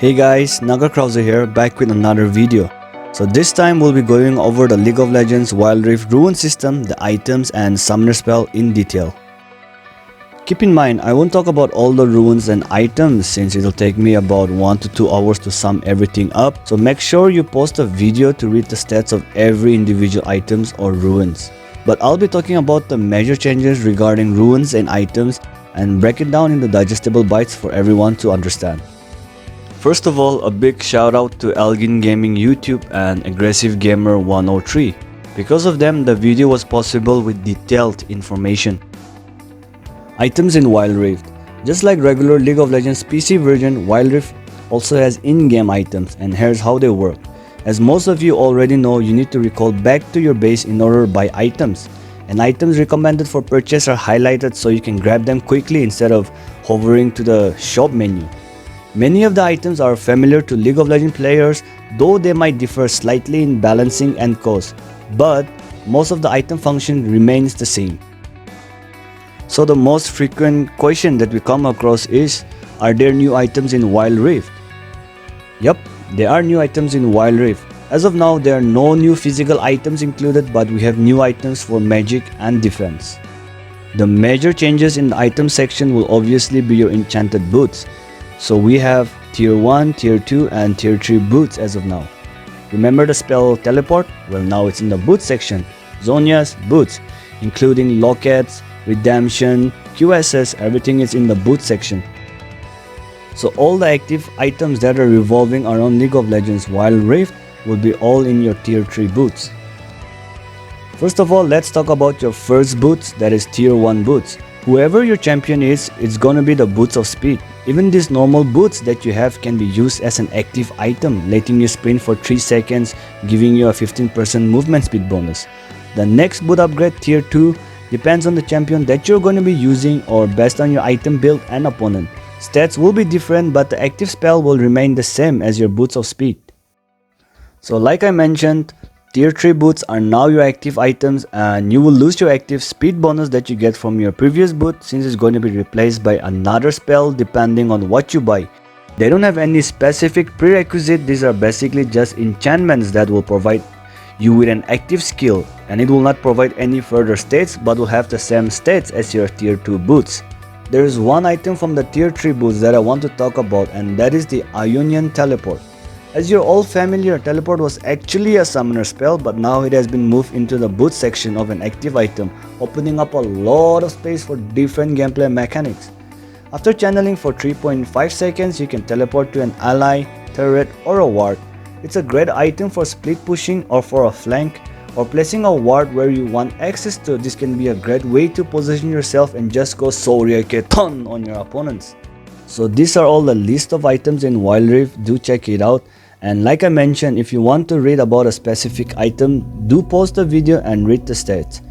Hey guys, Nagar Krause here, back with another video. So this time we'll be going over the League of Legends Wild Rift rune system, the items and summoner spell in detail. Keep in mind, I won't talk about all the runes and items since it'll take me about 1 to 2 hours to sum everything up, so make sure you post a video to read the stats of every individual items or runes. But I'll be talking about the major changes regarding runes and items and break it down into digestible bites for everyone to understand. First of all, a big shout out to Elgin Gaming YouTube and Aggressive Gamer 103. Because of them, the video was possible with detailed information. Items in Wild Rift. Just like regular League of Legends PC version, Wild Rift also has in-game items, and here's how they work. As most of you already know, you need to recall back to your base in order to buy items. And items recommended for purchase are highlighted so you can grab them quickly instead of hovering to the shop menu. Many of the items are familiar to League of Legends players, though they might differ slightly in balancing and cost, but most of the item function remains the same. So the most frequent question that we come across is, are there new items in Wild Rift? Yup, there are new items in Wild Rift. As of now, there are no new physical items included, but we have new items for magic and defense. The major changes in the item section will obviously be your enchanted boots. So we have tier 1, tier 2 and tier 3 boots as of now. Remember the spell teleport? Well, now it's in the boots section. Zhonya's boots, including lockets, redemption, QSS, everything is in the boots section. So all the active items that are revolving around League of Legends Wild Rift will be all in your tier 3 boots. First of all, let's talk about your first boots, that is tier 1 boots. Whoever your champion is, it's gonna be the boots of speed. Even these normal boots that you have can be used as an active item, letting you sprint for 3 seconds, giving you a 15% movement speed bonus. The next boot upgrade, tier 2, depends on the champion that you're going to be using or based on your item build and opponent. Stats will be different, but the active spell will remain the same as your boots of speed. So like I mentioned, tier 3 boots are now your active items, and you will lose your active speed bonus that you get from your previous boot since it's going to be replaced by another spell depending on what you buy. They don't have any specific prerequisite, these are basically just enchantments that will provide you with an active skill, and it will not provide any further stats but will have the same stats as your tier 2 boots. There is one item from the tier 3 boots that I want to talk about, and that is the Ionian Teleport. As you're all familiar, teleport was actually a summoner spell, but now it has been moved into the boot section of an active item, opening up a lot of space for different gameplay mechanics. After channeling for 3.5 seconds, you can teleport to an ally, turret or a ward. It's a great item for split pushing or for a flank, or placing a ward where you want access to. This can be a great way to position yourself and just go Soryeketon on your opponents. So these are all the list of items in Wild Rift, do check it out. And like I mentioned, if you want to read about a specific item, do post a video and read the stats.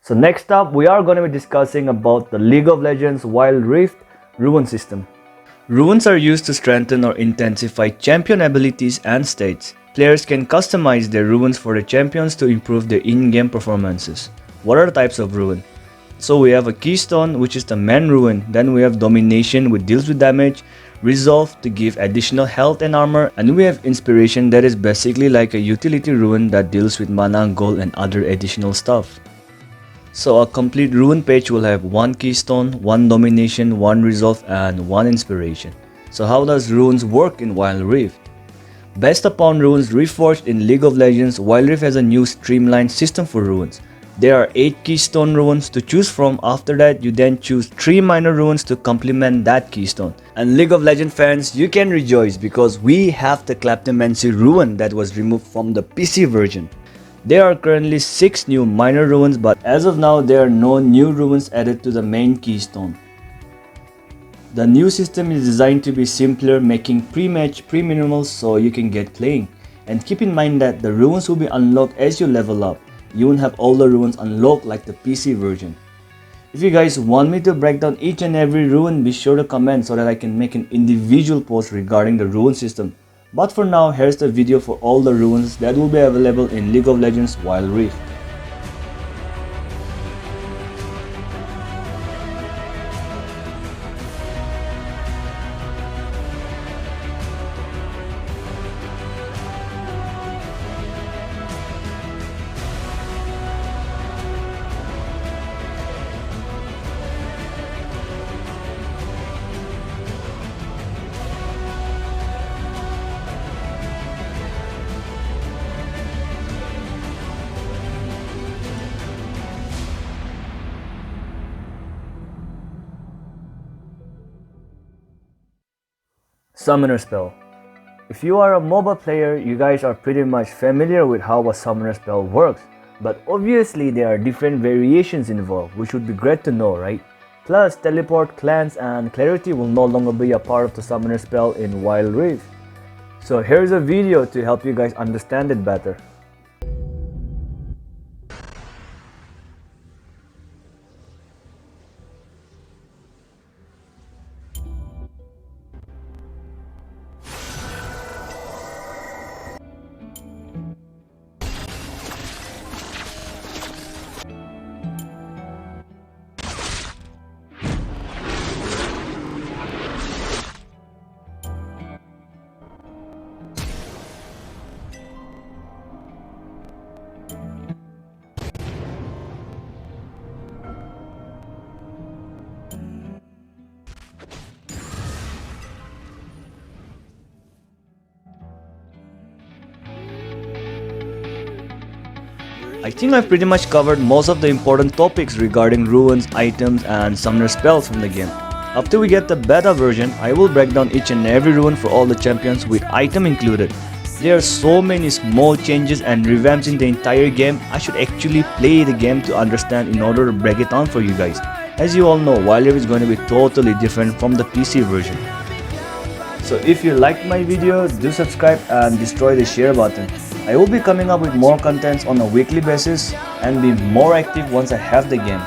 So next up, we are going to be discussing about the League of Legends Wild Rift rune system. Runes are used to strengthen or intensify champion abilities and states. Players can customize their runes for the champions to improve their in-game performances. What are the types of rune? So we have a keystone, which is the main rune. Then we have domination, which deals with damage, resolve to give additional health and armor, and we have inspiration, that is basically like a utility rune that deals with mana, gold and other additional stuff. So a complete rune page will have one keystone, one domination, one resolve and one inspiration. So how does runes work in Wild Rift? Based upon runes reforged in League of Legends, Wild Rift has a new streamlined system for runes. There are 8 keystone runes to choose from. After that, you then choose 3 minor runes to complement that keystone. And League of Legends fans, you can rejoice because we have the Kleptomancy rune that was removed from the PC version. There are currently 6 new minor runes, but as of now there are no new runes added to the main keystone. The new system is designed to be simpler, making pre-match pre-minimals so you can get playing. And keep in mind that the runes will be unlocked as you level up. You won't have all the runes unlocked like the PC version. If you guys want me to break down each and every rune, be sure to comment so that I can make an individual post regarding the rune system. But for now, here's the video for all the runes that will be available in League of Legends Wild Rift. Summoner spell. If you are a MOBA player, you guys are pretty much familiar with how a summoner spell works, but obviously there are different variations involved, which would be great to know, right? Plus, teleport, cleanse and clarity will no longer be a part of the summoner spell in Wild Rift. So here's a video to help you guys understand it better. I think I've pretty much covered most of the important topics regarding runes, items and summoner spells from the game. After we get the beta version, I will break down each and every rune for all the champions with item included. There are so many small changes and revamps in the entire game. I should actually play the game to understand in order to break it down for you guys. As you all know, Wild Rift is going to be totally different from the PC version. So if you liked my video, do subscribe and destroy the share button. I will be coming up with more contents on a weekly basis and be more active once I have the game.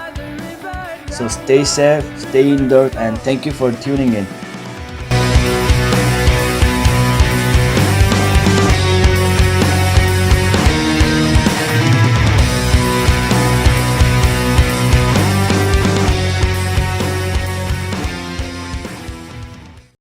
So stay safe, stay indoors and thank you for tuning in.